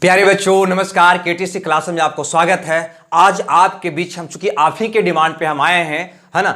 प्यारे बच्चों नमस्कार। केटीसी क्लास में आपको स्वागत है। आज आपके बीच हम चूंकि आप ही के डिमांड पे हम आए हैं, है ना,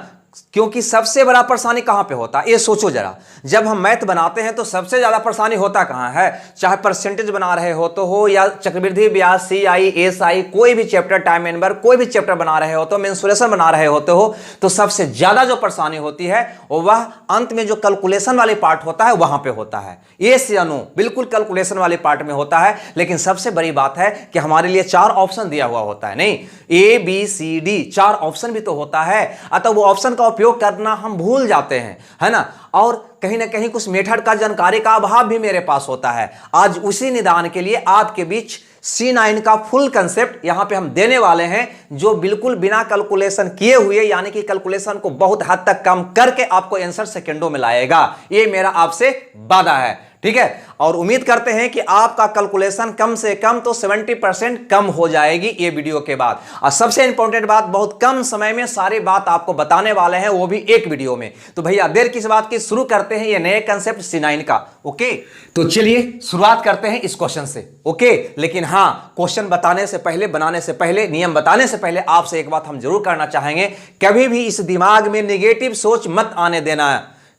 क्योंकि सबसे बड़ा परेशानी कहां पे होता है ये सोचो जरा। जब हम मैथ बनाते हैं तो सबसे ज्यादा परेशानी होता कहां है, चाहे परसेंटेज बना रहे हो तो हो या चक्रवृद्धि ब्याज CI SI कोई भी चैप्टर, टाइम नंबर कोई भी चैप्टर बना रहे हो तो, मेंसुरेशन बना रहे होते हो तो सबसे ज्यादा जो परेशानी होती है वह अंत में जो कैलकुलेशन वाले पार्ट होता है वहां पे होता है। ये से अनु बिल्कुल कैलकुलेशन वाले पार्ट में होता है। लेकिन सबसे बड़ी बात है कि हमारे लिए 4 ऑप्शन दिया हुआ होता है, नहीं ABCD 4 ऑप्शन भी तो होता है। अतः वो ऑप्शन का उपयोग करना हम भूल जाते हैं, है ना, और कहीं ना कहीं कुछ मेथड का जानकारी का अभाव भी मेरे पास होता है। आज उसी निदान के लिए आपके बीच C9 का फुल कंसेप्ट यहां पे हम देने वाले हैं, जो बिल्कुल बिना कैलकुलेशन किए हुए, यानी कि कैलकुलेशन को बहुत हद तक कम करके आपको आंसर सेकंडों में लाएगा। ये मेरा आपसे वादा है, ठीक है। और उम्मीद करते हैं कि आपका कैलकुलेशन कम से कम तो 70% कम हो जाएगी ये वीडियो के बाद। और सबसे इंपॉर्टेंट बात, बहुत कम समय में सारी बात आपको बताने वाले हैं, वो भी एक वीडियो में। तो भैया देर किस बात की, शुरू करते हैं ये नए कंसेप्ट C9 का। ओके, तो चलिए शुरुआत करते हैं इस क्वेश्चन से। ओके, लेकिन हां, क्वेश्चन बताने से पहले, बनाने से पहले, नियम बताने से पहले आपसे एक बात हम जरूर करना चाहेंगे, कभी भी इस दिमाग में नेगेटिव सोच मत आने देना,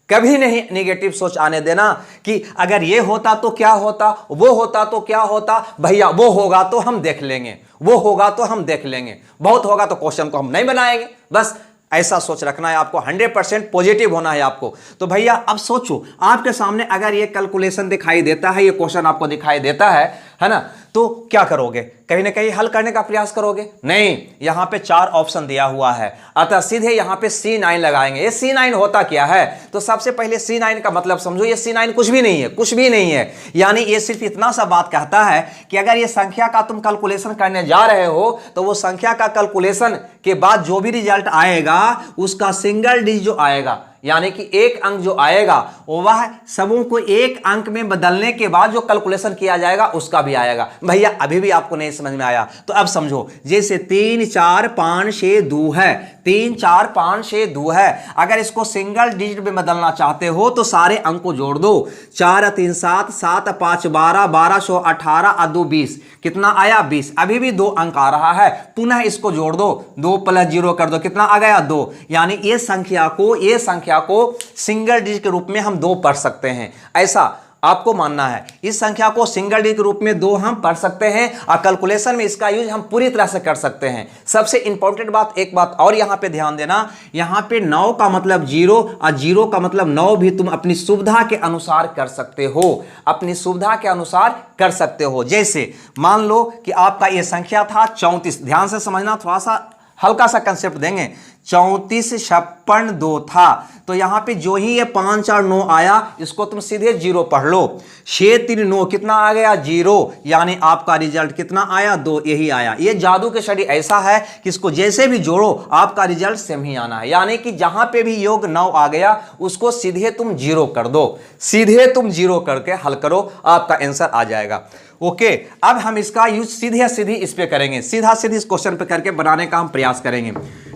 कभी नहीं नेगेटिव सोच आने देना कि अगर ये होता तो क्या होता, वो होता तो क्या होता, भैया वो होगा तो हम देख लेंगे, वो होगा तो हम देख लेंगे, बहुत होगा तो क्वेश्चन को हम नहीं बनाएंगे। बस ऐसा सोच रखना है आपको, 100% पॉजिटिव होना है आपको। तो भैया अब सोचो, आपके सामने अगर ये कैलकुलेशन दिखाई देता है, ये क्वेश्चन आपको दिखाई देता है ना, तो क्या करोगे? कहीं ना कहीं हल करने का प्रयास करोगे? नहीं, यहां पे 4 ऑप्शन दिया हुआ है, अतः सीधे यहां पे C9 लगाएंगे। ये C9 होता क्या है? तो सबसे पहले C9 का मतलब समझो, ये C9 कुछ भी नहीं है, कुछ भी नहीं है। यानी ये सिर्फ इतना सा बात कहता है कि अगर ये संख्या का तुम कैलकुलेशन करने जा रहे हो तो वो संख्या का कैलकुलेशन के बाद जो भी रिजल्ट आएगा उसका सिंगल डिजिट जो आएगा, यानी कि एक अंक जो आएगा वह सबों को एक अंक में बदलने के बाद जो कैलकुलेशन किया जाएगा उसका भी आएगा। भैया अभी भी आपको नहीं समझ में आया तो अब समझो, जैसे 3 4 5 6 2 है, 3 4 5 6 2 है, अगर इसको सिंगल डिजिट में बदलना चाहते हो तो सारे अंक को जोड़ दो। 4 3 7, 7 5 12, 12 6 18 और 2 20, कितना आया? 20। अभी भी 2 अंक आ रहा है, पुनः इसको जोड़ दो, 2 + 0 कर दो, कितना आ गया? 2। यानी ये संख्या को सिंगल डिजिट के रूप में हम 2 पढ़ सकते हैं, ऐसा आपको मानना है। इस संख्या को सिंगल डिजिट के रूप में 2 हम पढ़ सकते हैं और कैलकुलेशन में इसका यूज हम पूरी तरह से कर सकते हैं। सबसे इंपॉर्टेंट बात, एक बात और यहां पे ध्यान देना, यहां पे 9 का मतलब 0 और 0 का मतलब 9 भी तुम अपनी सुविधा के अनुसार कर सकते हो, अपनी सुविधा के अनुसार कर सकते हो। जैसे मान लो कि आपका यह संख्या था 34, ध्यान से समझना, थोड़ा सा हल्का सा कंसेप्ट देंगे। 34 56 2 था, तो यहां पे जो ही ये 5 और 9 आया इसको तुम सीधे 0 पढ़ लो। 6 3 9, कितना आ गया? 0। यानी आपका रिजल्ट कितना आया? 2। यही आया। ये जादू के शरीर ऐसा है कि इसको जैसे भी जोड़ो आपका रिजल्ट सेम ही आना है। यानी कि जहां पे भी योग 9 आ गया उसको सीधे तुम 0 कर दो, सीधे तुम 0 करके हल करो, आपका आंसर आ जाएगा। ओके, अब हम इसका यूज सीधे इस पे करेंगे, सीधा सीधी इस क्वेश्चन पे करके बनाने का हम प्रयास करेंगे,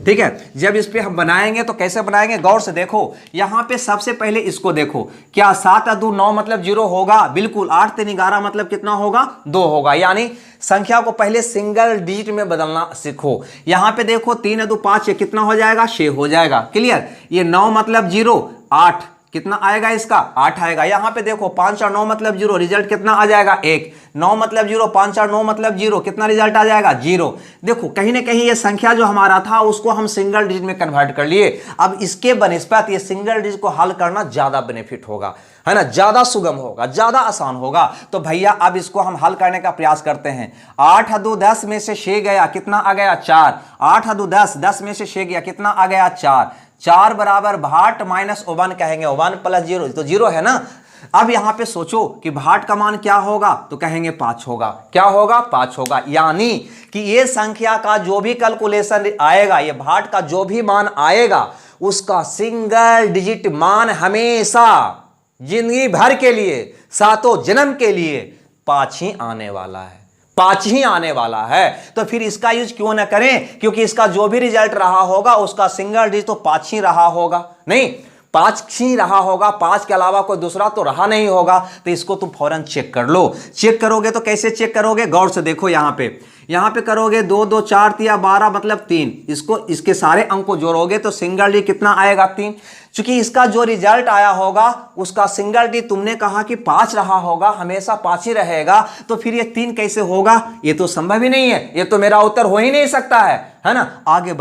ठीक है। जब इस पे हम बनाएंगे तो कैसे बनाएंगे, गौर से देखो। यहां पे सबसे पहले इसको देखो, क्या 7 और 2 9 मतलब 0 होगा? बिल्कुल। 8 3 11 मतलब कितना होगा? 2 होगा। यानी संख्या को पहले सिंगल डिजिट में बदलना सीखो। यहां पे देखो 3 और 2 5, ये कितना हो जाएगा? 6 हो जाएगा। क्लियर। ये 9 मतलब 0, 8, कितना आएगा इसका? 8 आएगा। यहां पे देखो 5 और 9 मतलब 0, रिजल्ट कितना आ जाएगा? 1। 9 मतलब 0, 5 और 9 मतलब 0, कितना रिजल्ट आ जाएगा? 0। देखो कहीं ना कहीं ये संख्या जो हमारा था उसको हम सिंगल डिजिट में कन्वर्ट कर लिए। अब इसके बनिस्बत ये सिंगल डिजिट को हल करना ज्यादा बेनिफिट होगा, है ना, ज्यादा सुगम होगा, ज्यादा आसान होगा। तो भैया अब इसको हम हल करने का प्रयास करते हैं। 8 और 2 10 में से 6 गया, कितना आ गया? 4। 8 और 2 10, 10 में से 6 गया, कितना आ गया? 4। 4 बराबर भाट माइनस 1 कहेंगे, 1 + 0 तो 0 है ना। अब यहां पे सोचो कि भाट का मान क्या होगा, तो कहेंगे 5 होगा। क्या होगा? 5 होगा। यानी कि ये संख्या का जो भी कैलकुलेशन आएगा, ये भाट का जो भी मान आएगा उसका सिंगल डिजिट मान हमेशा जिंदगी भर के लिए, सातों जन्म के लिए 5 ही आने वाला है, 5 ही आने वाला है। तो फिर इसका यूज क्यों ना करें, क्योंकि इसका जो भी रिजल्ट रहा होगा उसका सिंगल डिजिट तो 5 ही रहा होगा। नहीं, 5 ही रहा होगा, 5 के अलावा कोई दूसरा तो रहा नहीं होगा। तो इसको तुम फौरन चेक कर लो। चेक करोगे तो कैसे चेक करोगे, गौर से देखो। यहां पे करोगे 2 2 4 3 12 मतलब 3, इसको इसके सारे अंक को जोड़ोगे तो सिंगल डी कितना आएगा 3। चूंकि इसका जो रिजल्ट आया होगा उसका सिंगल डी तुमने कहा कि 5 रहा होगा, हमेशा 5 ही रहेगा, तो फिर ये 3 कैसे होगा, ये तो संभव ही नहीं है, ये तो मेरा उत्तर हो ही नहीं सकता है ना। आगे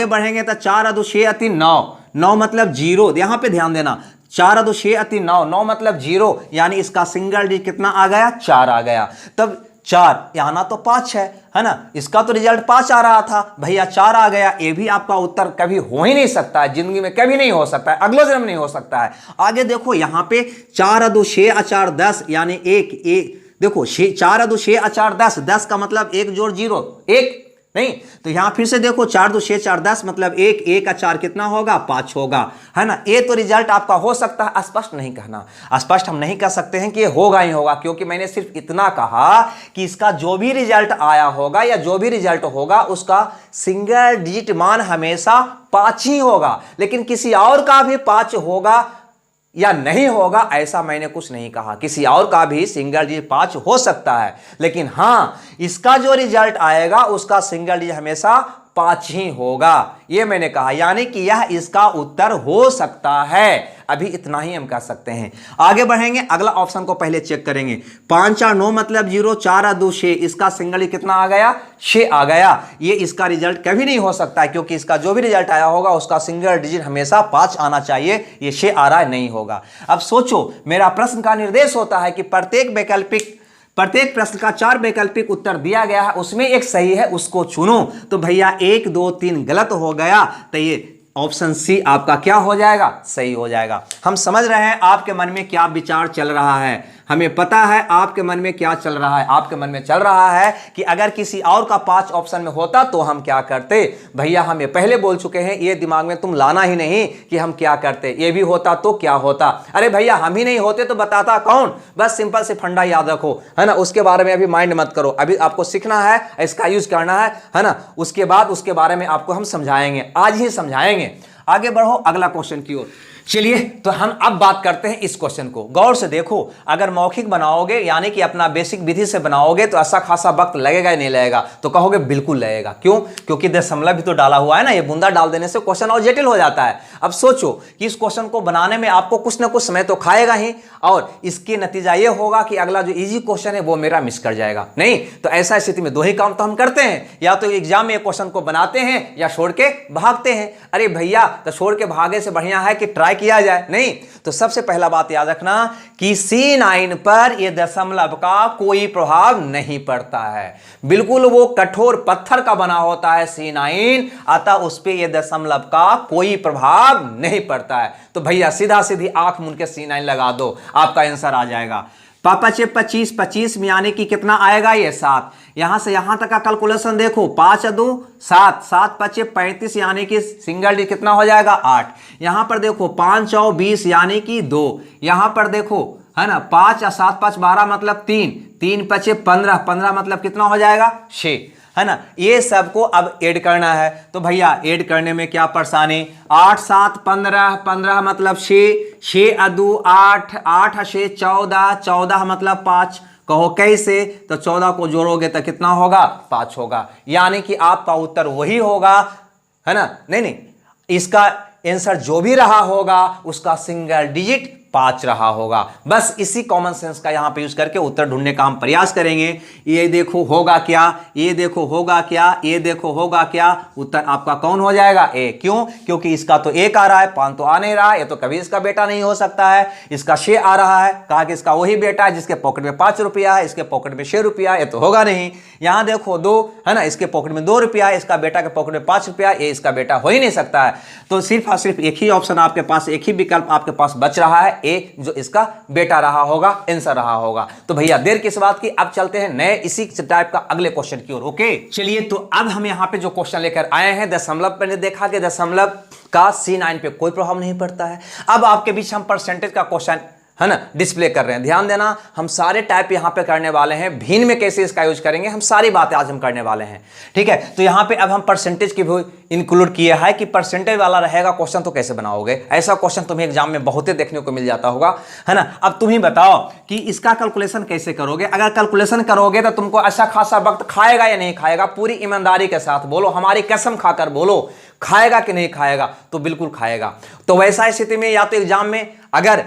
बढ़ेंगे तो 4 2 6 3 9, 9 मतलब 0, यहां पे ध्यान देना, 4 2 6 3 9, 9 मतलब 0, यानी इसका सिंगल डी कितना आ गया, 4 आ गया। तब 4 आना तो 5 है ना, इसका तो रिजल्ट 5 आ रहा था, भैया 4 आ गया। ये भी आपका उत्तर कभी हो ही नहीं सकता है, जिंदगी में कभी नहीं हो सकता है, अगले जन्म नहीं हो सकता है। आगे देखो यहां पे 4 2 6 4 10 यानी 1 देखो 4 2 6 4 10, 10 का मतलब 1 जोड़ 0 1 नहीं, तो यहां फिर से देखो 4 2 6 4 10 मतलब 1 1 का 4 कितना होगा, 5 होगा, है ना। ये तो रिजल्ट आपका हो सकता है, स्पष्ट नहीं कहना, स्पष्ट हम नहीं कह सकते हैं कि ये होगा ही होगा, क्योंकि मैंने सिर्फ इतना कहा कि इसका जो भी रिजल्ट आया होगा या जो भी रिजल्ट होगा उसका सिंगल डिजिट मान हमेशा 5 ही होगा, लेकिन किसी और का भी 5 होगा या नहीं होगा ऐसा मैंने कुछ नहीं कहा। किसी और का भी सिंगल डिजिट 5 हो सकता है, लेकिन हां इसका जो रिजल्ट आएगा उसका सिंगल डिजिट हमेशा 5 ही होगा, यह मैंने कहा, यानी कि यह इसका उत्तर हो सकता है। अभी इतना ही हम कह सकते हैं। आगे बढ़ेंगे, अगला ऑप्शन को पहले चेक करेंगे। 5 4 9 मतलब 0, 4 2 6, इसका सिंगल डिजिट कितना आ गया, 6 आ गया। ये इसका रिजल्ट कभी नहीं हो सकता है, क्योंकि इसका जो भी रिजल्ट आया होगा उसका सिंगल डिजिट हमेशा 5 आना चाहिए, ये 6 आ रहा है, नहीं होगा। अब सोचो, मेरा प्रश्न का निर्देश होता है कि प्रत्येक प्रश्न का 4 वैकल्पिक उत्तर दिया गया है, उसमें एक सही है, उसको चुनो। तो भैया 1 2 3 गलत हो गया, तो ये ऑप्शन सी आपका क्या हो जाएगा, सही हो जाएगा। हम समझ रहे हैं आपके मन में क्या विचार चल रहा है, हमें पता है आपके मन में क्या चल रहा है। आपके मन में चल रहा है कि अगर किसी और का 5 ऑप्शन में होता तो हम क्या करते। भैया हम ये पहले बोल चुके हैं, ये दिमाग में तुम लाना ही नहीं कि हम क्या करते, ये भी होता तो क्या होता। अरे भैया हम ही नहीं होते तो बताता कौन, बस सिंपल से फंडा याद रखो, है ना। उसके बारे में अभी माइंड मत करो, अभी आपको सीखना है, इसका यूज करना है ना। उसके बाद उसके बारे में आपको हम समझाएंगे, आज ही समझाएंगे। आगे बढ़ो अगला क्वेश्चन की ओर। चलिए तो हम अब बात करते हैं इस क्वेश्चन को। गौर से देखो, अगर मौखिक बनाओगे यानी कि अपना बेसिक विधि से बनाओगे तो ऐसा खासा वक्त लगेगा ही नहीं लगेगा, तो कहोगे बिल्कुल लगेगा। क्यों, क्योंकि दशमलव भी तो डाला हुआ है ना, ये बूंदा डाल देने से क्वेश्चन और जटिल हो जाता है। अब सोचो कि इस क्वेश्चन को बनाने में आपको कुछ ना कुछ समय तो खाएगा ही, और इसके नतीजा ये होगा कि अगला जो इजी क्वेश्चन है वो मेरा मिस कर जाएगा। नहीं तो ऐसा स्थिति में 2 ही काम तो हम करते हैं, या तो एग्जाम में क्वेश्चन को बनाते हैं या छोड़ के भागते हैं। अरे भैया तो छोड़ के भागे से बढ़िया है कि ट्राई किया जाए। नहीं तो सबसे पहला बात याद रखना कि C9 पर यह दशमलव का कोई प्रभाव नहीं पड़ता है, बिल्कुल वो कठोर पत्थर का बना होता है C9, अतः उस पर यह दशमलव का कोई प्रभाव नहीं पड़ता है। तो भैया सीधा सीधी आंख मूंद के C9 लगा दो, आपका आंसर आ जाएगा। पापा चे 25, 25 में यानी कि कितना आएगा, ये 7। यहां से यहां तक का कैलकुलेशन देखो, 5 2 7, 7 5 35 यानी कि सिंगल डी कितना हो जाएगा, 8। यहां पर देखो 5 4 20 यानी कि 2। यहां पर देखो है ना, 5 या 7 5 12 मतलब 3, 3 5 15, 15 मतलब कितना हो जाएगा, 6, है ना। ये सबको अब ऐड करना है, तो भैया ऐड करने में क्या परेशानी। 8 7 15, 15 मतलब 6, 6 2 8, 8 6 14, 14 मतलब 5। कहो कैसे, तो 14 को जोड़ोगे तो कितना होगा, 5 होगा, यानी कि आपका उत्तर वही होगा, है ना। नहीं, इसका आंसर जो भी रहा होगा उसका सिंगल डिजिट 5 रहा होगा। बस इसी कॉमन सेंस का यहां पे यूज करके उत्तर ढूंढने का हम प्रयास करेंगे। ये देखो होगा क्या, ये देखो होगा क्या, ये देखो होगा क्या, उत्तर आपका कौन हो जाएगा, ए। क्यों, क्योंकि इसका तो 1 आ रहा है, 5 तो आ नहीं रहा है, ये तो कभी इसका बेटा नहीं हो सकता है। इसका 6 आ रहा है, कहा कि इसका वही बेटा है जिसके पॉकेट में 5 रुपया है, इसके पॉकेट में 6 रुपया, ये तो होगा नहीं। यहां देखो 2 है ना, इसके पॉकेट में 2 रुपया है, इसका बेटा के पॉकेट में 5 रुपया, ये इसका बेटा हो ही नहीं सकता है। तो सिर्फ और सिर्फ एक ही ऑप्शन आपके पास, एक ही विकल्प आपके पास बच रहा है, ए, जो इसका बेटा रहा होगा, आंसर रहा होगा। तो भैया देर किस बात की, अब चलते हैं नए इसी टाइप का अगले क्वेश्चन की ओर। ओके चलिए, तो अब हम यहां पे जो क्वेश्चन लेकर आए हैं, दशमलव पर देखा कि दशमलव का C9 पे कोई प्रभाव नहीं पड़ता है। अब आपके बीच हम परसेंटेज का क्वेश्चन है ना, डिस्प्ले कर रहे हैं। ध्यान देना, हम सारे टाइप यहाँ पे करने वाले हैं। भिन्न में कैसे इसका यूज करेंगे, हम सारी बातें आज हम करने वाले हैं। ठीक है, तो यहाँ पे अब हम परसेंटेज की भी इंक्लूड किया है कि परसेंटेज वाला रहेगा क्वेश्चन तो कैसे बनाओगे। ऐसा क्वेश्चन तुम्हें एग्जाम में बहुत ही देखने को मिल जाता होगा, है ना। अब तुम ही बताओ कि इसका कैलकुलेशन कैसे करोगे। अगर कैलकुलेशन करोगे तो तुमको अच्छा खासा वक्त खाएगा या नहीं खाएगा, पूरी ईमानदारी के साथ बोलो, हमारी कसम खाकर बोलो, खाएगा कि नहीं खाएगा। तो बिल्कुल खाएगा। तो वैसा स्थिति में या तो एग्जाम में अगर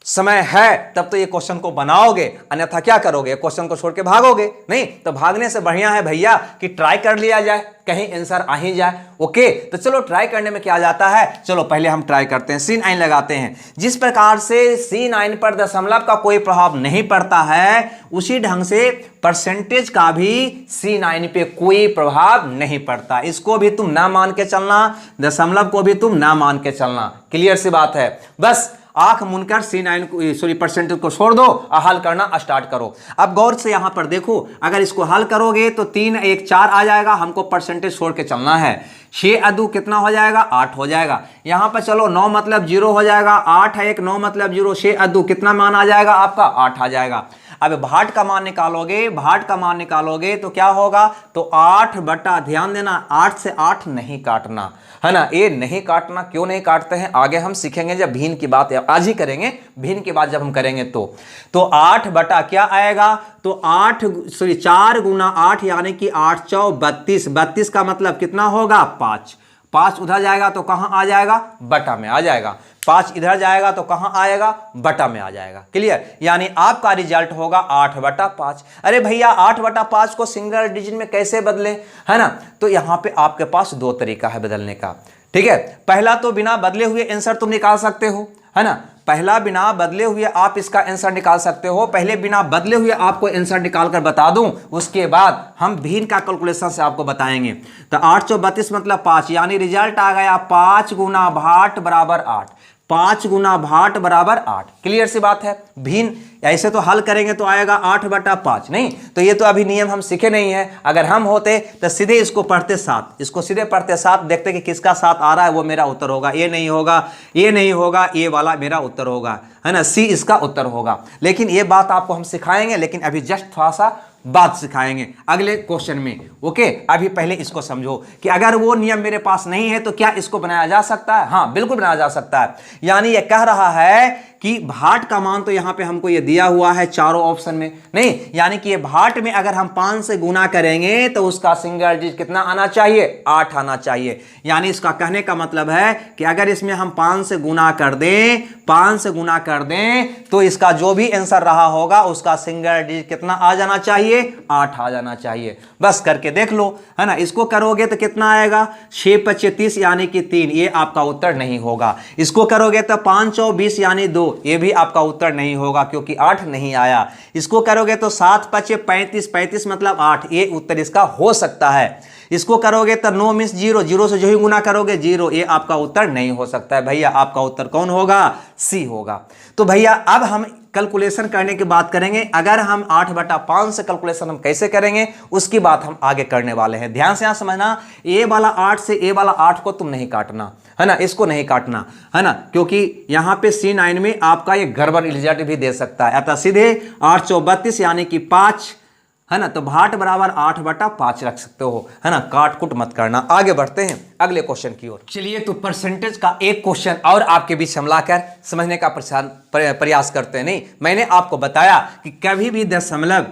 समय है तब तो ये क्वेश्चन को बनाओगे, अन्यथा क्या करोगे, क्वेश्चन को छोड़ के भागोगे। नहीं तो भागने से बढ़िया है भैया कि ट्राई कर लिया जाए, कहीं आंसर आ ही जाए। ओके, तो चलो ट्राई करने में क्या जाता है, चलो पहले हम ट्राई करते हैं। C9 लगाते हैं। जिस प्रकार से C9 पर दशमलव का कोई प्रभाव नहीं पड़ता है, उसी ढंग से परसेंटेज का भी C9 पे कोई प्रभाव नहीं पड़ता। इसको भी तुम ना मान के चलना, दशमलव को भी तुम ना मान के चलना। क्लियर सी बात है। बस आंख मुनकर C9 को परसेंटेज को छोड़ दो और हल करना स्टार्ट करो। अब गौर से यहां पर देखो, अगर इसको हल करोगे तो 3 1 4 आ जाएगा, हमको परसेंटेज छोड़ के चलना है। 6 अदू कितना हो जाएगा, 8 हो जाएगा। यहां पर चलो 9 मतलब 0 हो जाएगा, 8 है 1 9 मतलब 0, 6 अदू कितना मान आ जाएगा आपका, 8 आ जाएगा। अब भाट का मान निकालोगे, भाट का मान निकालोगे तो क्या होगा, तो 8 बटा, ध्यान देना 8 से 8 नहीं काटना, है ना। ये नहीं काटना, क्यों नहीं काटते हैं आगे हम सीखेंगे जब भिन्न की बात आज ही करेंगे, भिन्न की बात जब हम करेंगे तो 8 बटा क्या आएगा, तो 4 गुना 8 यानी कि 8 चौ 32, 32 का मतलब कितना होगा 5, 5 उधर जाएगा तो कहां आ जाएगा, बटा में आ जाएगा। 5 इधर जाएगा तो कहां आएगा, बटा में आ जाएगा। क्लियर, यानी आपका रिजल्ट होगा 8 बटा 5। अरे भैया 8 बटा 5 को सिंगल डिजिट में कैसे बदले, है ना। तो यहां पे आपके पास 2 तरीका है बदलने का। ठीक है, पहला तो बिना बदले हुए आंसर तुम निकाल सकते हो, है ना। पहला बिना बदले हुए आप इसका आंसर निकाल सकते हो। पहले बिना बदले हुए आपको आंसर निकाल कर बता दूं, उसके बाद हम भिन्न का कैलकुलेशन से आपको बताएंगे। तो 8 चौ 32 मतलब 5, यानी रिजल्ट आ गया 5 गुना भाट बराबर 8, 5 गुना भाट बराबर 8। क्लियर सी बात है। भिन्न ऐसे तो हल करेंगे तो आएगा 8 बटा 5, नहीं तो ये तो अभी नियम हम सीखे नहीं है। अगर हम होते तो सीधे इसको पढ़ते 7, इसको सीधे पढ़ते 7, देखते कि किसका 7 आ रहा है वो मेरा उत्तर होगा, ये नहीं होगा, ये नहीं होगा, ये वाला मेरा उत्तर होगा, है ना, C इसका उत्तर होगा। लेकिन ये बात आपको हम सिखाएंगे, लेकिन अभी जस्ट थोड़ा सा बात सिखाएंगे अगले क्वेश्चन में। ओके, अभी पहले इसको समझो कि अगर वो नियम मेरे पास नहीं है तो क्या इसको बनाया जा सकता है। हाँ बिल्कुल बनाया जा सकता है। यानी ये कह रहा है कि भाट का मान तो यहां पे हमको ये दिया हुआ है चारों ऑप्शन में, नहीं यानी कि ये भाट में अगर हम 5 से गुना करेंगे तो उसका सिंगल डिजिट कितना आना चाहिए, 8 आना चाहिए। यानी इसका कहने का मतलब है कि अगर इसमें हम 5 से गुना कर दें, 5 से गुना कर दें तो इसका जो भी आंसर रहा होगा उसका सिंगल डिजिट कितना आ जाना चाहिए, 8 आ जाना चाहिए। बस करके देख लो, है ना। इसको करोगे तो कितना आएगा, 6 5 30 यानी कि 3, ये आपका उत्तर नहीं होगा। इसको करोगे तो 5 चौ 20 यानी 2, ये भी आपका उत्तर नहीं होगा क्योंकि 8 नहीं आया। इसको करोगे तो 7 5 35, 35 मतलब 8, ये उत्तर इसका हो सकता है। इसको करोगे तो 9 मिस 0, 0 से जो ही गुना करोगे 0, ये आपका उत्तर नहीं हो सकता है भैया। आपका उत्तर कौन होगा, C होगा। तो भैया अब हम कैलकुलेशन करने की बात करेंगे। अगर हम 8 बटा 5 से कैलकुलेशन हम कैसे करेंगे उसकी बात हम आगे करने वाले हैं। ध्यान से यहां समझना, ए वाला 8 से ए वाला 8 को तुम नहीं काटना, है ना, इसको नहीं काटना, है ना, क्योंकि यहां पे C9 में आपका ये गड़बड़ रिजल्ट भी दे सकता है। अतः सीधे 8 चौ 32 यानी कि 5, है ना, तो भाट बराबर 8 बटा 5 रख सकते हो, है ना, काट कुट मत करना। आगे बढ़ते हैं अगले क्वेश्चन की ओर। चलिए तो परसेंटेज का एक क्वेश्चन और आपके बीच हम लाकर समझने का प्रयास करते हैं। नहीं, मैंने आपको बताया कि कभी भी दशमलव,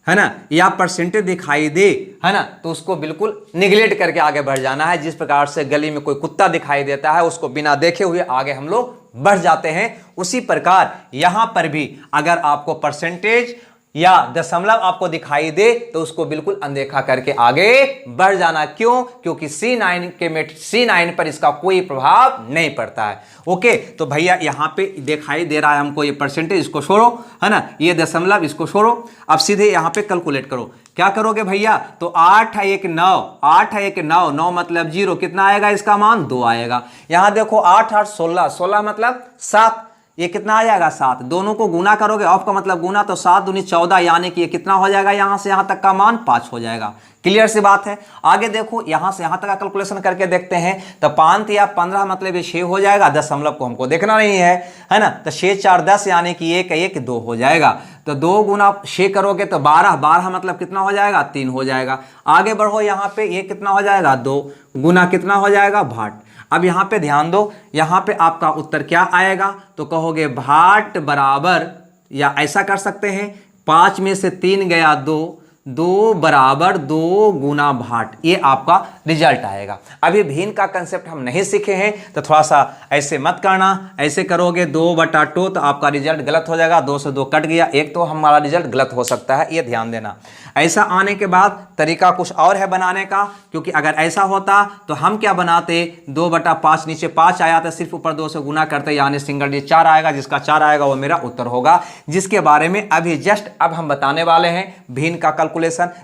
है ना, या परसेंटेज दिखाई दे, है ना, तो उसको बिल्कुल निगलेक्ट करके आगे बढ़ जाना है। जिस प्रकार से गली में कोई कुत्ता दिखाई देता है उसको बिना देखे हुए आगे हम लोग बढ़ जाते हैं, उसी प्रकार यहां पर भी अगर आपको परसेंटेज या दशमलव आपको दिखाई दे तो उसको बिल्कुल अनदेखा करके आगे बढ़ जाना। क्यों, क्योंकि C9 पर इसका कोई प्रभाव नहीं पड़ता है। ओके, तो भैया यहां पे दिखाई दे रहा है हमको ये परसेंटेज, इसको छोड़ो, है ना, ये दशमलव इसको छोड़ो। अब सीधे यहां पे कैलकुलेट करो। क्या करोगे भैया, तो 8 है 1 9, 8 है 1 9, 9 मतलब 0, कितना आएगा इसका मान, 2 आएगा। यहां देखो 8 8 16, 16 मतलब 7, ये कितना आ जाएगा 7, दोनों को गुना करोगे, ऑफ का मतलब गुना, तो 7 दूनी 14, यानी कि ये कितना हो जाएगा, यहां से यहां तक का मान 5 हो जाएगा। क्लियर सी बात है। आगे देखो यहां से यहां तक का कैलकुलेशन करके देखते हैं, तो 5 या 15 मतलब ये 6 हो जाएगा, दशमलव को हमको देखना नहीं है ना, तो 6 4 10 यानी कि 1 1 2 हो जाएगा, तो 2 गुना 6 करोगे तो 12, 12 मतलब कितना हो जाएगा, 3 हो जाएगा। आगे बढ़ो, यहाँ पे ये कितना हो जाएगा, 2 गुना कितना हो जाएगा, भाट। अब यहाँ पे ध्यान दो, यहाँ पे आपका उत्तर क्या आएगा, तो कहोगे भाट बराबर, या ऐसा कर सकते हैं 5 में से 3 गया 2, 2 बराबर 2 गुना भाट, ये आपका रिजल्ट आएगा। अभी भिन्न का कंसेप्ट हम नहीं सीखे हैं, तो थोड़ा सा ऐसे मत करना, ऐसे करोगे 2/2 तो आपका रिजल्ट गलत हो जाएगा, 2 से 2 कट गया, एक तो हमारा रिजल्ट गलत हो सकता है, ये ध्यान देना। ऐसा आने के बाद तरीका कुछ और है बनाने का, क्योंकि अगर ऐसा होता तो हम क्या बनाते, 2/5, नीचे 5 आया तो सिर्फ ऊपर 2 से गुना करते, यानी सिंगल डिजिट 4 आएगा, जिसका 4 आएगा वो मेरा उत्तर होगा, जिसके बारे में अभी जस्ट अब हम बताने वाले हैं भिन्न का कैलकुलेशन।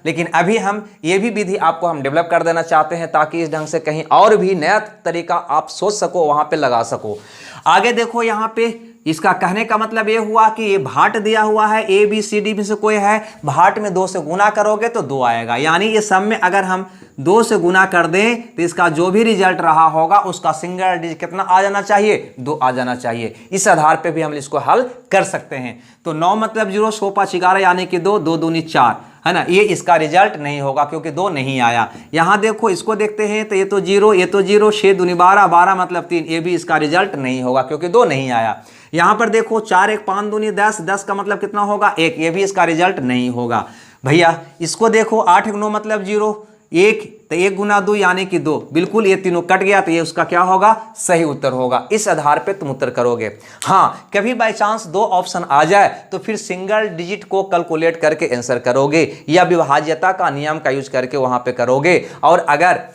लेकिन अभी हम ये भी विधि आपको हम डेवलप कर देना चाहते हैं, ताकि इस ढंग से कहीं और भी नया तरीका आप सोच सको, वहां पे लगा सको। आगे देखो, यहां पे इसका कहने का मतलब ये हुआ कि ये भाट दिया हुआ है, ए बी सी डी में से कोई है, भाट में 2 से गुना करोगे तो 2 आएगा, यानी ये सब में अगर हम 2 से गुना कर दें तो इसका जो भी रिजल्ट रहा होगा उसका सिंगल डिजिट कितना आ जाना चाहिए, 2 आ जाना चाहिए। इस आधार पे भी हम इसको हल कर सकते हैं। तो 9 मतलब 0, 100 5 11 यानी कि 2, 2 दूनी 4 है ना, ये इसका रिजल्ट नहीं होगा क्योंकि 2 नहीं आया। यहां देखो, इसको देखते हैं तो ये तो 0, ये तो 0, 6 दूनी 12, 12 मतलब 3, ये भी इसका रिजल्ट नहीं होगा क्योंकि 2 नहीं आया। यहां पर देखो 4 1 5 दूनी 10, 10 का मतलब कितना होगा, 1, ये भी इसका रिजल्ट नहीं होगा। भैया इसको देखो, 8 1 9 मतलब 0, 1 तो 1 गुना 2 यानी कि 2, बिल्कुल ये तीनों कट गया, तो ये उसका क्या होगा, सही उत्तर होगा। इस आधार पे तुम उत्तर करोगे। हाँ, कभी बाई चांस 2 ऑप्शन आ जाए तो फिर सिंगल डिजिट को कैलकुलेट करके आंसर करोगे, या विभाज्यता का नियम का यूज करके वहां पे करोगे। और अगर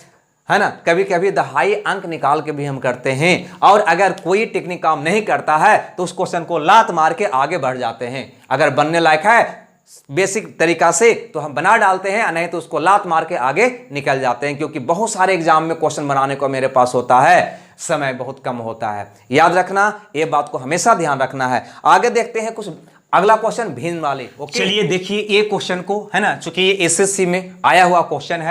है ना, कभी कभी दहाई अंक निकाल के भी हम करते हैं, और अगर कोई टेक्निक काम नहीं करता है तो उस क्वेश्चन को लात मार के आगे बढ़ जाते हैं। अगर बनने लायक है बेसिक तरीका से तो हम बना डालते हैं, नहीं तो उसको लात मार के आगे निकल जाते हैं, क्योंकि बहुत सारे एग्जाम में क्वेश्चन बनाने को मेरे पास होता है, समय बहुत कम होता है। याद रखना, ये बात को हमेशा ध्यान रखना है। आगे देखते हैं कुछ अगला क्वेश्चन भिन्न वाले। चलिए देखिए ये क्वेश्चन को, है ना, चूंकि ये एसएससी में आया हुआ क्वेश्चन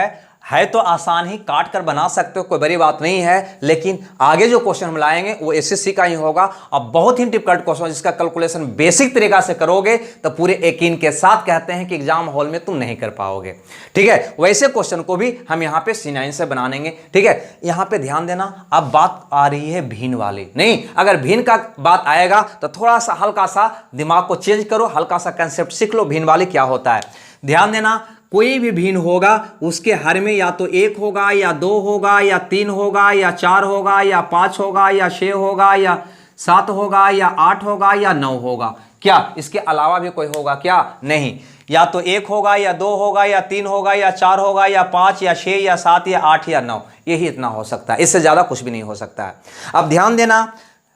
है तो आसान ही काट कर बना सकते हो, कोई बड़ी बात नहीं है। लेकिन आगे जो क्वेश्चन हम लाएंगे वो एसएससी का ही होगा, और बहुत ही डिफिकल्ट क्वेश्चन, जिसका कैलकुलेशन बेसिक तरीका से करोगे तो पूरे यकीन के साथ कहते हैं कि एग्जाम हॉल में तुम नहीं कर पाओगे। ठीक है, वैसे क्वेश्चन को भी हम यहाँ पे C9 से बनाएंगे। ठीक है, यहाँ पे ध्यान देना, अब बात आ रही है भिन्न वाली। नहीं, अगर भिन्न का बात आएगा तो थोड़ा सा हल्का सा दिमाग को चेंज करो, हल्का सा कंसेप्ट सीख लो भिन्न वाली क्या होता है। ध्यान देना, कोई भी भिन्न होगा उसके हर में या तो 1 होगा, या 2 होगा, या 3 होगा, या 4 होगा, या 5 होगा, या 6 होगा, या 7 होगा, या 8 होगा, या 9 होगा। क्या इसके अलावा भी कोई होगा क्या? नहीं, या तो 1 होगा, या 2 होगा, या 3 होगा, या 4 होगा, या 5, या 6, या 7, या 8, या 9, यही इतना हो सकता है, इससे ज्यादा कुछ भी नहीं हो सकता है। अब ध्यान देना,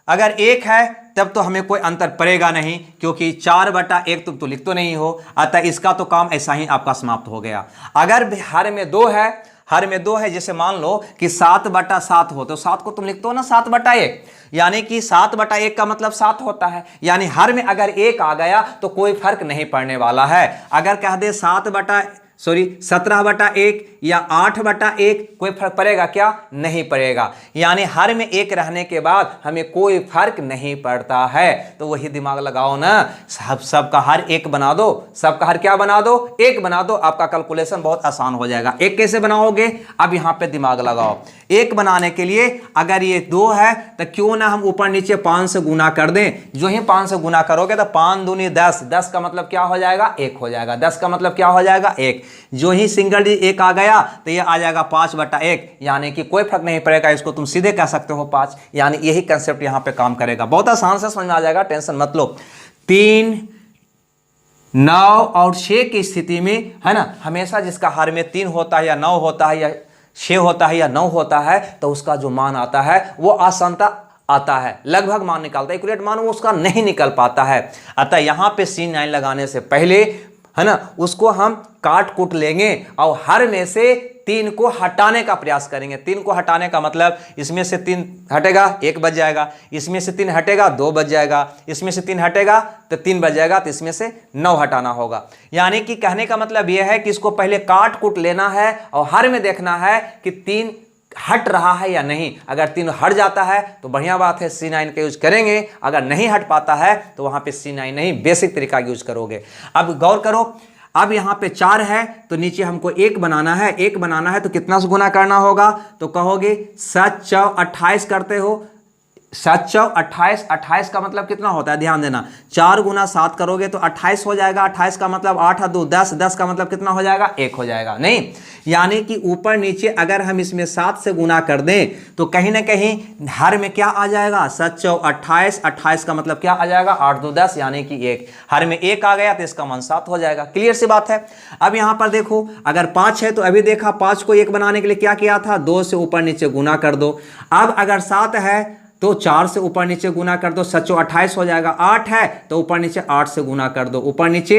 अगर 1 है तब तो हमें कोई अंतर पड़ेगा नहीं, क्योंकि 4/1 तुम तो लिख तो नहीं हो, अतः इसका तो काम ऐसा ही आपका समाप्त हो गया। अगर हर में 2 है, हर में 2 है, जैसे मान लो कि 7/7 हो, तो 7 को तुम लिखते हो ना 7/1, यानी कि 7/1 का मतलब 7 होता है, यानी हर में अगर 1 आ गया तो कोई फर्क नहीं पड़ने वाला है। अगर कह दे 17/1 या 8/1, कोई फर्क पड़ेगा क्या? नहीं पड़ेगा। यानी हर में 1 रहने के बाद हमें कोई फर्क नहीं पड़ता है। तो वही दिमाग लगाओ ना, सबका हर 1 बना दो, सबका हर क्या बना दो? 1 बना दो, आपका कैलकुलेशन बहुत आसान हो जाएगा। 1 कैसे बनाओगे? अब यहां पे दिमाग लगाओ। 1 बनाने के लिए अगर ये 2 है तो क्यों ना हम ऊपर नीचे 5 से गुना कर दें। जो ही 5 से गुना करोगे तो 5 दूनी 10, 10 का मतलब क्या हो जाएगा? 1 हो जाएगा। 10 का मतलब क्या हो जाएगा? 1। जो ही सिंगल डिजिट 1 आ गया तो ये आ जाएगा 5/1, यानी कि कोई फर्क नहीं पड़ेगा, इसको तुम सीधे कह सकते हो 5। यानी यही कंसेप्ट यहां पे काम करेगा, बहुत आसान से समझ में आ जाएगा, टेंशन मत लो। 3, 9 और 6 की स्थिति में, है ना, हमेशा जिसका हर में 3 होता है, या 9 होता है, या 6 होता है, या 9 होता है, तो उसका जो मान आता है वो आसानता आता है, लगभग मान निकालता है, एक्यूरेट मान वो उसका नहीं निकल पाता है। अतः यहां पे C9 लगाने से पहले, है ना, उसको हम काट कूट लेंगे और हर में से 3 को हटाने का प्रयास करेंगे। 3 को हटाने का मतलब इसमें से 3 हटेगा 1 बच जाएगा, इसमें से 3 हटेगा 2 बच जाएगा, इसमें से 3 हटेगा तो 3 बच जाएगा, तो इसमें से 9 हटाना होगा। यानी कि कहने का मतलब यह है कि इसको पहले काट कूट लेना है और हर में देखना है कि 3 हट रहा है या नहीं। अगर 3 हट जाता है तो बढ़िया बात है, C9 का यूज करेंगे। अगर नहीं हट पाता है तो वहां पे C9 नहीं, बेसिक तरीका यूज करोगे। अब गौर करो, अब यहां पे 4 है तो नीचे हमको 1 बनाना है। 1 बनाना है तो कितना से गुना करना होगा, तो कहोगे 7 चौ 28 करते हो। 7 चौ 28, 28 का मतलब कितना होता है, ध्यान देना, 4 गुना 7 करोगे तो 28 हो जाएगा। 28 का मतलब 8 2 10, 10 का मतलब कितना हो जाएगा, 1 हो जाएगा। नहीं, यानी कि ऊपर नीचे अगर हम इसमें 7 से गुना कर दें तो कहीं ना कहीं हर में क्या आ जाएगा, 7 चौ 28, 28 का मतलब क्या आ जाएगा, 8 2 10 यानी कि 1। हर में 1 आ गया तो इसका मान 7 हो जाएगा। क्लियर सी बात है। अब यहां पर देखो, अगर 5 है तो अभी देखा 5 को 1 बनाने के लिए क्या किया था, 2 से ऊपर नीचे गुना कर दो। अब अगर 7 है तो 4 से ऊपर नीचे गुना कर दो, 7 चौ 28 हो जाएगा। 8 है तो ऊपर नीचे 8 से गुना कर दो, ऊपर नीचे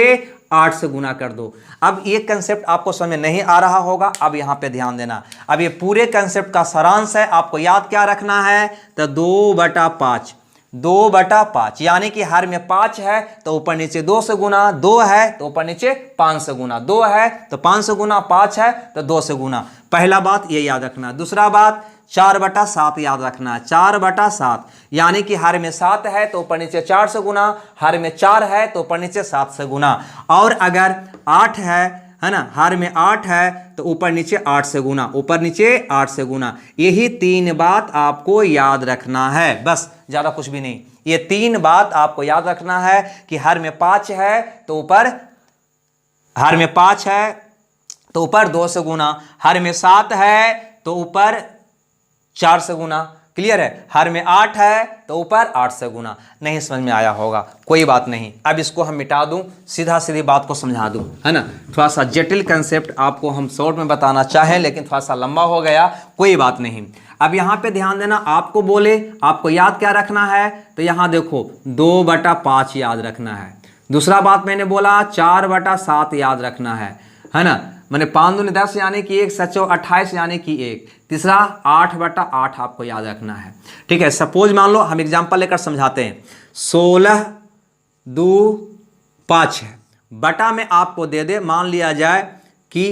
8 से गुना कर दो। अब ये कंसेप्ट आपको समझ में नहीं आ रहा होगा, अब यहां पे ध्यान देना। अब ये पूरे कंसेप्ट का सारांश है, आपको याद क्या रखना है, तो 2/5, 2/5 यानी कि हर में 5 है तो ऊपर नीचे 2 से गुना, 2 है तो ऊपर नीचे 5 से गुना, 2 है तो 5 से गुना, 5 है तो 2 से गुना। पहला बात ये याद रखना। दूसरा बात 4/7 याद रखना है। 4/7 यानी कि हर में 7 है तो ऊपर नीचे 4 से गुना, हर में 4 है तो ऊपर नीचे 7 से गुना। और अगर 8 है ना, हर में 8 है तो ऊपर नीचे 8 से गुना, ऊपर नीचे 8 से गुना। यही 3 बात आपको याद रखना है, बस, ज्यादा कुछ भी नहीं। ये 3 बात आपको याद रखना है कि हर में 5 है तो ऊपर, हर में 5 है तो ऊपर 2 से गुना, हर में 7 है तो ऊपर 4 से गुना। क्लियर है। हर में 8 है तो ऊपर 8 से गुना। नहीं समझ में आया होगा, कोई बात नहीं। अब इसको हम मिटा दूं, सीधा सीधी बात को समझा दूं, है ना। थोड़ा सा जटिल कंसेप्ट आपको हम शॉर्ट में बताना चाहें लेकिन थोड़ा सा लंबा हो गया, कोई बात नहीं। अब यहां पे ध्यान देना, आपको बोले आपको याद क्या रखना है, तो यहां देखो 2/5 याद रखना है। दूसरा बात मैंने बोला 4/7 याद रखना है ना। मैंने 5 दूनी 10 यानी कि 1, 7 चौ 28 यानी कि 1। तीसरा 8/8 आपको याद रखना है। ठीक है। सपोज मान लो हम एग्जांपल लेकर समझाते हैं, 16 2 5 है, बटा में आपको दे दे, मान लिया जाए कि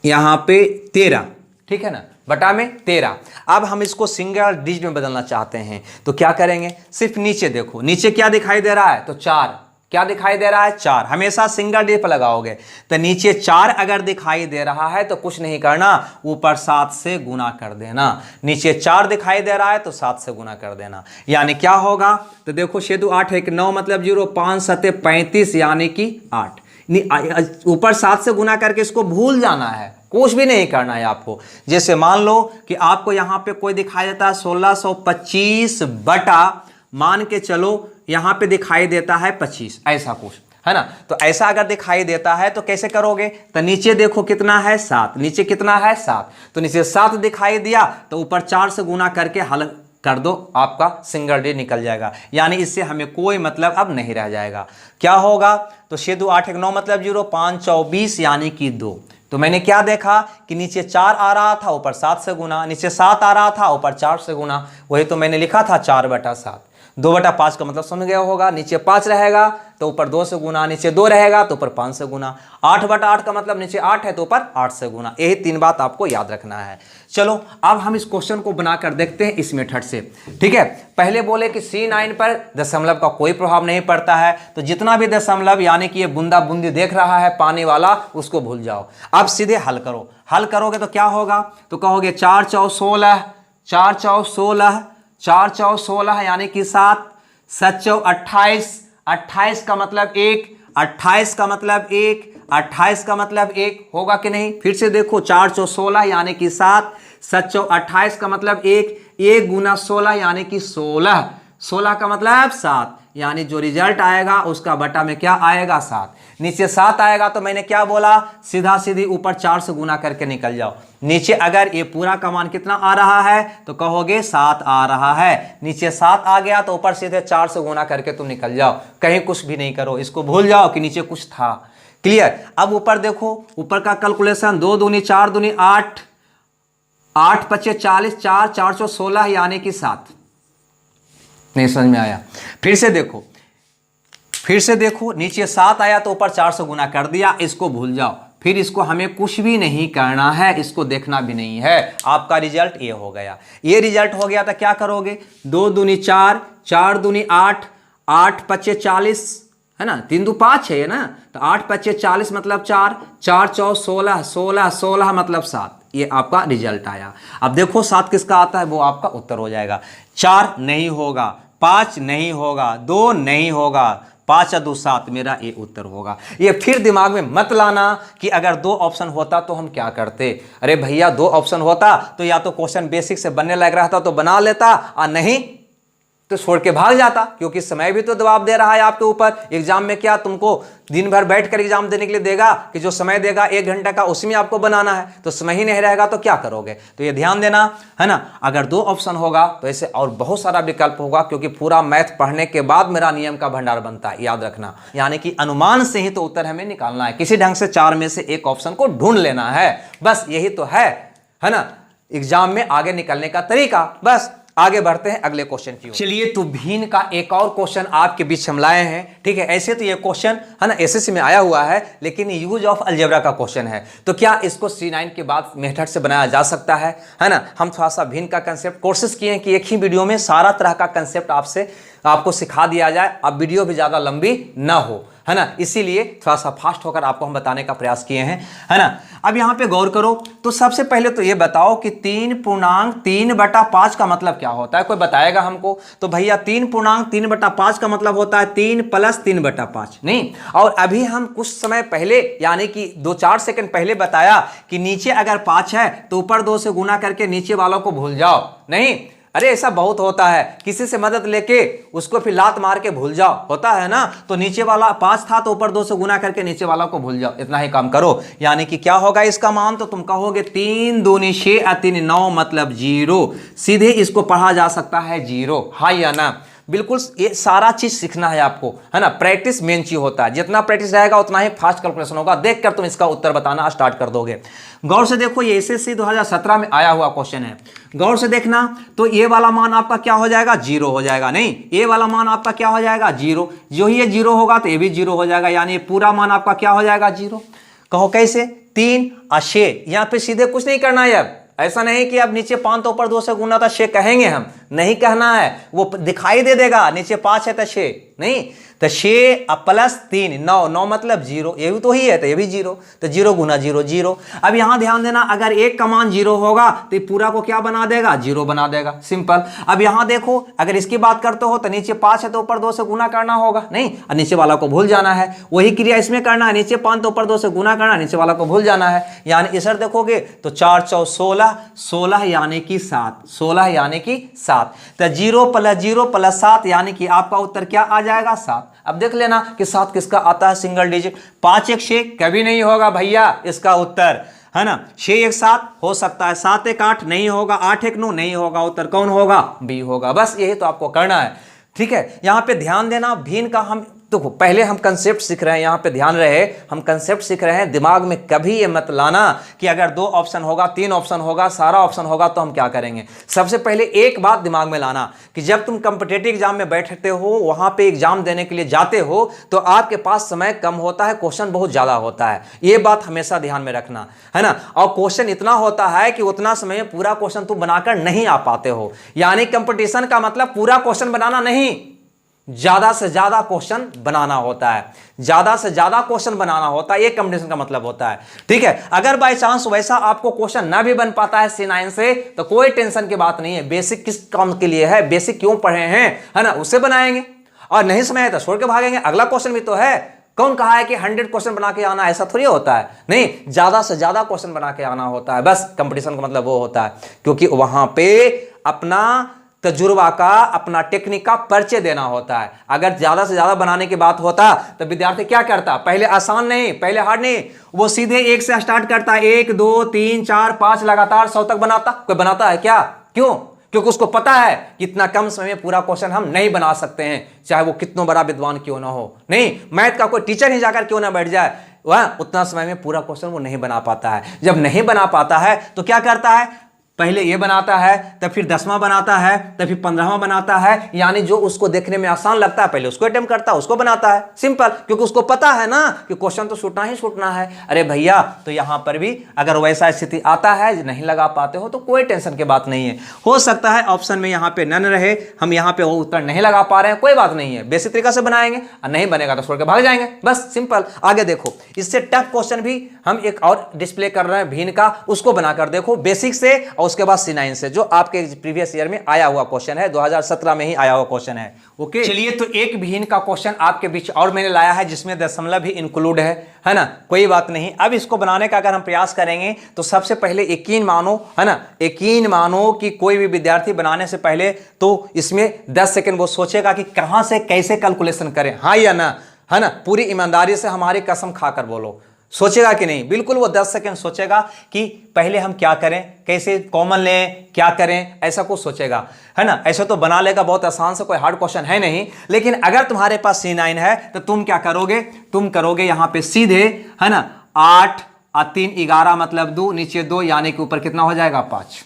यहां पे 13, ठीक है ना, बटा में 13। अब हम इसको सिंगल डिजिट में बदलना चाहते हैं तो क्या करेंगे, सिर्फ नीचे देखो, नीचे क्या दिखाई दे रहा है, तो 4, क्या दिखाई दे रहा है, 4। हमेशा सिंगल डिजिट पर लगाओगे तो नीचे 4 अगर दिखाई दे रहा है तो कुछ नहीं करना, ऊपर 7 से गुना कर देना। नीचे 4 दिखाई दे रहा है तो 7 से गुना कर देना। यानी क्या होगा, तो देखो शेदू 8 है कि 9 मतलब 0, 5 7 35 यानी कि 8। ऊपर 7 से गुना करके इसको भूल जाना है, कुछ भी नहीं करना है आपको। जैसे मान लो कि आपको यहां पे कोई दिखाई देता है 1625 बटा, मान के चलो यहां पे दिखाई देता है 25, ऐसा कुछ, है ना। तो ऐसा अगर दिखाई देता है तो कैसे करोगे, तो नीचे देखो कितना है 7, नीचे कितना है 7, तो नीचे 7 दिखाई दिया तो ऊपर 4 से गुना करके हल कर दो, आपका सिंगल डिजिट निकल जाएगा। यानी इससे हमें कोई मतलब अब नहीं रह जाएगा। क्या होगा, तो 6 2 8 1 9 मतलब 0, 5 24 यानी कि 2। तो मैंने क्या देखा कि नीचे 4 आ रहा था, ऊपर 7 से गुना, नीचे 7 आ रहा था, ऊपर 4 से गुना। वही तो मैंने लिखा था 4/7। 2/5 का मतलब समझ गया होगा, नीचे 5 रहेगा तो ऊपर 2 से गुना, नीचे 2 रहेगा तो ऊपर 5 से गुना। 8/8 का मतलब नीचे 8 है तो ऊपर 8 से गुना। यही 3 बात आपको याद रखना है। चलो अब हम इस क्वेश्चन को बनाकर देखते हैं इस मेथड से। ठीक है। पहले बोले कि C9 पर दशमलव का कोई प्रभाव नहीं पड़ता है, तो जितना भी दशमलव यानी कि ये बूंदा बूंदी देख रहा है पानी वाला, उसको भूल जाओ। अब सीधे हल करो। हल करोगे तो क्या होगा, तो कहोगे 4 चौ 16, 4 चौ 16, 4 चौ 16 यानी कि 7, 7 चौ 28, 28 का मतलब 1, 28 का मतलब 1, 28 का मतलब 1 होगा कि नहीं। फिर से देखो 4 चौ 16 यानी कि 7, 7 चौ 28 का मतलब 1, 1 गुना 16 यानी कि 16, 16 का मतलब 7, यानी जो रिजल्ट आएगा उसका बटा में क्या आएगा 7। नीचे 7 आएगा तो मैंने क्या बोला, सीधा सीधी ऊपर 4 से गुना करके निकल जाओ। नीचे अगर ये पूरा का मान कितना आ रहा है तो कहोगे 7 आ रहा है। नीचे 7 आ गया तो ऊपर सीधे 4 से गुना करके तुम निकल जाओ, कहीं कुछ भी नहीं करो, इसको भूल जाओ कि नीचे कुछ था। क्लियर। अब ऊपर देखो, ऊपर का कैलकुलेशन 2 दूनी 4 दूनी 8, 8 पच्चे 40, 4 4 चौ 16 यानी कि 7। नहीं समझ में आया? फिर से देखो नीचे 7 आया तो ऊपर 4 से गुना कर दिया, इसको भूल जाओ। फिर इसको हमें कुछ भी नहीं करना है, इसको देखना भी नहीं है। आपका रिजल्ट ये हो गया। ये रिजल्ट हो गया तो क्या करोगे, 2 दूनी 4, 4 दूनी 8, 8 पच्चे 40 है ना, 3 दू 5 है ना, तो 8 पच्चे 40 मतलब 4, 4 चौ 16, 16 16 मतलब 7। ये आपका रिजल्ट आया। अब देखो 7 किसका आता है, वो आपका उत्तर हो जाएगा। 4 नहीं होगा, 5 नहीं होगा, 2 नहीं होगा, 5 या 2 7 मेरा ये उत्तर होगा। ये फिर दिमाग में मत लाना कि अगर 2 ऑप्शन होता तो हम क्या करते। अरे भैया 2 ऑप्शन होता तो या तो क्वेश्चन बेसिक से बनने लग रहा था तो बना लेता, और नहीं तो छोड़ के भाग जाता, क्योंकि समय भी तो दबाव दे रहा है आपके ऊपर। एग्जाम में क्या तुमको दिन भर बैठकर एग्जाम देने के लिए देगा कि जो समय देगा 1 घंटे का उसी में आपको बनाना है, तो समय ही नहीं रहेगा तो क्या करोगे। तो ये ध्यान देना है ना। अगर 2 ऑप्शन होगा तो ऐसे और बहुत सारा विकल्प होगा, क्योंकि पूरा मैथ पढ़ने के बाद मेरा नियम का भंडार बनता है, याद रखना। यानी कि अनुमान से ही तो उत्तर हमें निकालना है, किसी ढंग से 4 में से एक ऑप्शन को ढूंढ लेना है, बस यही तो है ना एग्जाम में आगे निकलने का तरीका। बस आगे बढ़ते हैं अगले क्वेश्चन की ओर। चलिए, तो भिन्न का एक और क्वेश्चन आपके बीच हम लाए हैं। ठीक है, ऐसे तो ये क्वेश्चन है ना एसएससी में आया हुआ है, लेकिन यूज ऑफ अलजेब्रा का क्वेश्चन है। तो क्या इसको C9 के बाद मेथड से बनाया जा सकता है ना। हम थोड़ा सा भिन्न का कंसेप्ट कोशिश किए हैं कि एक ही वीडियो में सारा तरह का कंसेप्ट आपको सिखा दिया जाए, अब वीडियो भी ज्यादा लंबी ना हो, है ना, इसीलिए थोड़ा सा फास्ट होकर आपको हम बताने का प्रयास किए हैं, है ना। अब यहां पे गौर करो, तो सबसे पहले तो ये बताओ कि 3.3/5 का मतलब क्या होता है, कोई बताएगा हमको। तो भैया 3.3/5 का मतलब होता है 3 + 3/5 नहीं। और अभी हम कुछ समय पहले यानी कि 2-4 सेकंड पहले बताया कि नीचे अगर 5 है तो ऊपर 2 से गुना करके नीचे वालों को भूल जाओ। नहीं, अरे ऐसा बहुत होता है, किसी से मदद लेके उसको फिर लात मार के भूल जाओ, होता है ना। तो नीचे वाला 5 था तो ऊपर 2 से गुना करके नीचे वाला को भूल जाओ, इतना ही काम करो। यानी कि क्या होगा इसका मान, तो तुम कहोगे 3 दूनी 6 और 3 9 मतलब 0। सीधे इसको पढ़ा जा सकता है 0, हाँ या ना। बिल्कुल, ये सारा चीज सीखना है आपको, है ना। प्रैक्टिस मेन चीज होता है, जितना प्रैक्टिस रहेगा उतना ही फास्ट कैलकुलेशन होगा। देखकर तुम इसका उत्तर बताना स्टार्ट कर दोगे। गौर से देखो, ये एसएससी 2017 में आया हुआ क्वेश्चन है, गौर से देखना। तो ये वाला मान आपका क्या हो जाएगा, 0 हो जाएगा। नहीं, ये वाला मान आपका क्या हो जाएगा, 0। जो ही ये 0 होगा तो ये भी 0 हो जाएगा, यानी पूरा मान आपका क्या हो जाएगा, 0। कहो कैसे, 3 और 6, यहां पे सीधे कुछ नहीं करना है। अब ऐसा नहीं कि अब नीचे 5 तो ऊपर 2 से गुना था 6 कहेंगे, हम नहीं कहना है, वो दिखाई दे देगा। नीचे 5 है तो 6 नहीं, तो 6 + 3 9, 9 मतलब 0, ये भी तो ही है, तो ये भी 0, तो 0 × 0 0। अब यहां ध्यान देना, अगर एक का मान 0 होगा तो पूरा को क्या बना देगा, 0 बना देगा, सिंपल। अब यहां देखो, अगर इसकी बात करते हो तो नीचे 5 है तो ऊपर 2 से गुना करना होगा, नहीं, और नीचे वाला को भूल जाना है। वही क्रिया इसमें करना है, नीचे 5 तो ऊपर 2 से गुना करना, नीचे वाला को भूल जाना है। यानी इधर देखोगे तो 4 चौ 16, 16 यानी कि 7, 16 यानी कि 7, तो 0 + 0 + 7 यानी कि आपका उत्तर क्या आ जाएगा, 7। अब देख लेना कि 7 किसका आता है, सिंगल डिजिट। 5 1 6 कभी नहीं होगा भैया इसका उत्तर, है ना। 6 1 7 हो सकता है, 7 1 8 नहीं होगा, 8 1 9 नहीं होगा, उत्तर कौन होगा, बी होगा। बस यही तो आपको करना है, ठीक है। यहां पे ध्यान देना, भिन्न का हम देखो पहले हम कंसेप्ट सीख रहे हैं, यहां पे ध्यान रहे, हम कंसेप्ट सीख रहे हैं। दिमाग में कभी ये मत लाना कि अगर 2 ऑप्शन होगा, 3 ऑप्शन होगा, सारा ऑप्शन होगा तो हम क्या करेंगे। सबसे पहले एक बात दिमाग में लाना कि जब तुम कॉम्पिटिटिव एग्जाम में बैठते हो, वहां पे एग्जाम देने के लिए जाते हो, तो आपके पास समय कम होता है, क्वेश्चन बहुत ज्यादा होता है। ये बात हमेशा ध्यान में रखना, है ना। और क्वेश्चन इतना होता है कि उतना समय में पूरा क्वेश्चन तुम बनाकर नहीं आ पाते हो। यानी कंपटीशन का मतलब पूरा क्वेश्चन बनाना नहीं, ज्यादा से ज्यादा क्वेश्चन बनाना होता है, ज्यादा से ज्यादा क्वेश्चन बनाना होता है, ये कंपटीशन का मतलब होता है, ठीक है। अगर बाय चांस वैसा आपको क्वेश्चन ना भी बन पाता है C9 से, तो कोई टेंशन की बात नहीं है। बेसिक किस काम के लिए है, बेसिक क्यों पढ़े हैं, है ना, उससे बनाएंगे। और नहीं समझ आया तो छोड़ के भागेंगे, अगला क्वेश्चन भी तो है। कौन कहा है कि 100 क्वेश्चन बना के आना, ऐसा थोड़ी होता है। नहीं, ज्यादा से ज्यादा क्वेश्चन बना के आना होता है, बस कंपटीशन का मतलब वो होता है, क्योंकि वहां पे अपना तजुर्बा का, अपना टेक्निक का परिचय देना होता है। अगर ज्यादा से ज्यादा बनाने की बात होता तो विद्यार्थी क्या करता, पहले आसान नहीं, पहले हार्ड नहीं, वो सीधे 1 से स्टार्ट करता, 1 2 3 4 5 लगातार 100 तक बनाता। कोई बनाता है क्या, क्यों, क्योंकि उसको पता है कि इतना कम समय में पूरा क्वेश्चन हम नहीं बना सकते हैं, चाहे वो कितना बड़ा विद्वान क्यों ना हो। नहीं, मैथ का कोई टीचर ही जाकर क्यों ना बैठ जाए, वह उतना समय में पूरा क्वेश्चन वो नहीं बना पाता है। जब नहीं बना पाता है तो क्या करता है, पहले ये बनाता है, तब फिर 10वां बनाता है, तब फिर 15वां बनाता है, यानी जो उसको देखने में आसान लगता है पहले उसको अटेम्प्ट करता है, उसको बनाता है। सिंपल, क्योंकि उसको पता है ना कि क्वेश्चन तो छूटना ही छूटना है। अरे भैया, तो यहां पर भी अगर वैसा स्थिति आता है नहीं लगा पाते हो तो कोई टेंशन की बात नहीं है। हो सकता है ऑप्शन में यहां पे नन रहे, हम यहां पे वो उत्तर नहीं लगा पा रहे हैं, कोई बात नहीं है, बेसिक तरीका से बनाएंगे और नहीं बनेगा तो छोड़ के भाग जाएंगे, बस सिंपल। आगे देखो, इससे टफ क्वेश्चन भी हम एक और डिस्प्ले कर रहे हैं भिन्न का, उसको बनाकर देखो बेसिक से और उसके बाद C9 से, जो आपके प्रीवियस ईयर में आया हुआ क्वेश्चन है, 2017 में ही आया हुआ क्वेश्चन है। ओके, चलिए तो एक भिन्न का क्वेश्चन आपके बीच और मैंने लाया है जिसमें दशमलव भी इंक्लूड है ना, कोई बात नहीं। अब इसको बनाने का अगर हम प्रयास करेंगे तो सबसे पहले यकीन मानो, है ना, यकीन मानो कि कोई भी विद्यार्थी बनाने से पहले तो इसमें 10 सेकंड वो सोचेगा कि कहां से कैसे कैलकुलेशन करें, हाँ या ना, है ना, पूरी ईमानदारी से हमारी कसम खाकर बोलो, सोचेगा कि नहीं? बिल्कुल वो 10 सेकंड सोचेगा कि पहले हम क्या करें, कैसे कॉमन लें, क्या करें, ऐसा कुछ सोचेगा, है ना। ऐसा तो बना लेगा बहुत आसान से, कोई हार्ड क्वेश्चन है नहीं। लेकिन अगर तुम्हारे पास C9 है तो तुम क्या करोगे, तुम करोगे यहां पे सीधे, है ना, 8 और 3 11 मतलब 2, नीचे 2 यानी कि ऊपर कितना हो जाएगा 5,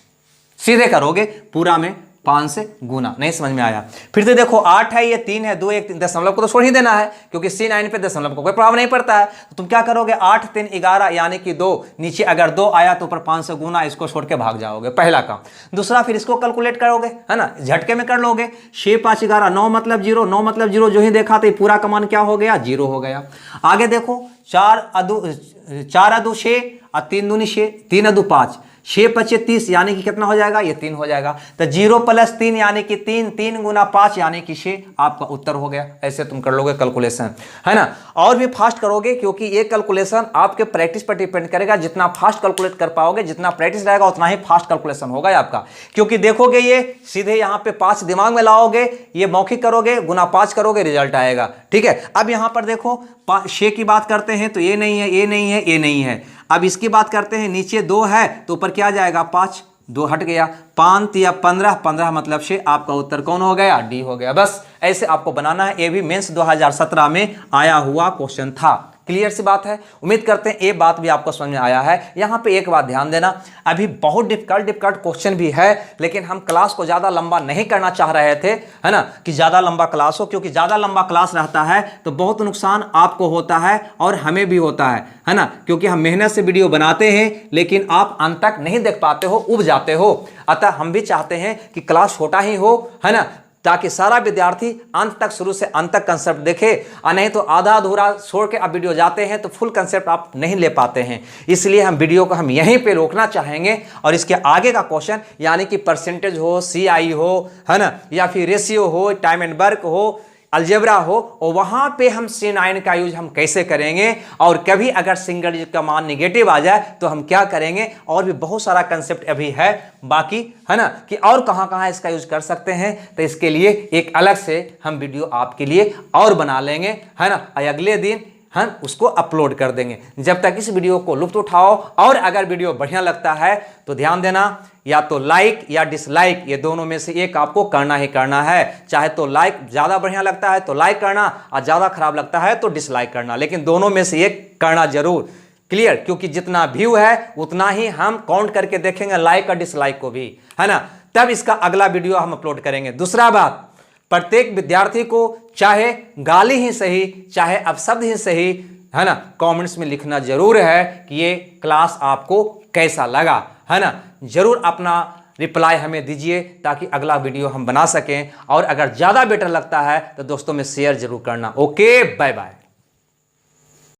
सीधे करोगे पूरा में 5 से गुना। नहीं समझ में आया? फिर से देखो 8 है, ये 3 है, 2 1 3, दशमलव को तो छोड़ ही देना है क्योंकि C9 पे दशमलव को कोई प्रभाव नहीं पड़ता है। तो तुम क्या करोगे, 8 3 11 यानी कि 2, नीचे अगर 2 आया तो ऊपर 5 से गुना, इसको छोड़ के भाग जाओगे, पहला काम। दूसरा, फिर इसको कैलकुलेट करोगे, है ना, झटके में कर लोगे। 6 5 11, 9 मतलब 0, 9 मतलब 0 जो ही देखा तो पूरा का मान क्या हो गया, 0 हो गया। आगे देखो 4 अदू 6 और 3 दूनी 6, 3 अदू 5, 6 5 30 यानी कि कितना हो जाएगा, ये 3 हो जाएगा। तो 0 + 3 यानी कि 3, 3 × 5 यानी कि 6 आपका उत्तर हो गया। ऐसे तुम कर लोगे कैलकुलेशन, है ना। और भी फास्ट करोगे क्योंकि ये कैलकुलेशन आपके प्रैक्टिस पर डिपेंड करेगा। जितना फास्ट कैलकुलेट कर पाओगे, जितना प्रैक्टिस रहेगा उतना ही फास्ट कैलकुलेशन होगा आपका। क्योंकि देखोगे ये सीधे यहाँ पे 5 दिमाग में लाओगे, ये मौखिक करोगे, गुना 5 करोगे, रिजल्ट आएगा। ठीक है, अब यहाँ पर देखो 6 की बात करते हैं तो ये नहीं है, ये नहीं है, ये नहीं है। अब इसकी बात करते हैं, नीचे 2 है तो ऊपर क्या जाएगा 5, 2 हट गया, 5 या 15, 15 मतलब 6, आपका उत्तर कौन हो गया, डी हो गया। बस ऐसे आपको बनाना है। ये भी मेंस 2017 में आया हुआ क्वेश्चन था। क्लियर सी बात है? उम्मीद करते हैं ये बात भी आपको समझ में आया है। यहाँ पे एक बात ध्यान देना, अभी बहुत डिफिकल्ट क्वेश्चन भी है, लेकिन हम क्लास को ज़्यादा लंबा नहीं करना चाह रहे थे, है ना, कि ज़्यादा लंबा क्लास हो, क्योंकि ज़्यादा लंबा क्लास रहता है तो बहुत नुकसान आपको होता है और हमें भी होता है ना, क्योंकि हम मेहनत से वीडियो बनाते हैं लेकिन आप अंत तक नहीं देख पाते हो, उब जाते हो। अतः हम भी चाहते हैं कि क्लास छोटा ही हो, है ना, ताकि सारा विद्यार्थी अंत तक, शुरू से अंत तक कंसेप्ट देखे, और नहीं तो आधा अधूरा छोड़ के अब वीडियो जाते हैं तो फुल कंसेप्ट आप नहीं ले पाते हैं। इसलिए हम वीडियो को हम यहीं पे रोकना चाहेंगे और इसके आगे का क्वेश्चन यानी कि परसेंटेज हो, CI हो, है ना, या फिर रेशियो हो, टाइम एंड वर्क हो, अलजेब्रा हो, और वहां पे हम C9 का यूज हम कैसे करेंगे, और कभी अगर सिंगल डिजिट का मान निगेटिव आ जाए तो हम क्या करेंगे, और भी बहुत सारा कंसेप्ट अभी है बाकी, है ना, कि और कहां इसका यूज कर सकते हैं। तो इसके लिए एक अलग से हम वीडियो आपके लिए और बना लेंगे, है ना, अगले दिन हम उसको अपलोड कर देंगे। जब तक इस वीडियो को लुत्फ उठाओ, और अगर वीडियो बढ़िया लगता है तो ध्यान देना, या तो लाइक या डिसलाइक, ये दोनों में से एक आपको करना ही करना है। चाहे तो लाइक ज़्यादा बढ़िया लगता है तो लाइक करना, और ज़्यादा खराब लगता है तो डिसलाइक करना, लेकिन दोनों में से एक करना जरूर। क्लियर? क्योंकि जितना व्यू है उतना ही हम काउंट करके देखेंगे लाइक और डिसलाइक को भी, है ना, तब इसका अगला वीडियो हम अपलोड करेंगे। दूसरा बात, प्रत्येक विद्यार्थी को चाहे गाली ही सही, चाहे अपशब्द ही सही, है ना, कमेंट्स में लिखना जरूर है कि ये क्लास आपको कैसा लगा, है ना। जरूर अपना रिप्लाई हमें दीजिए ताकि अगला वीडियो हम बना सकें, और अगर ज़्यादा बेटर लगता है तो दोस्तों में शेयर जरूर करना। Okay, bye bye.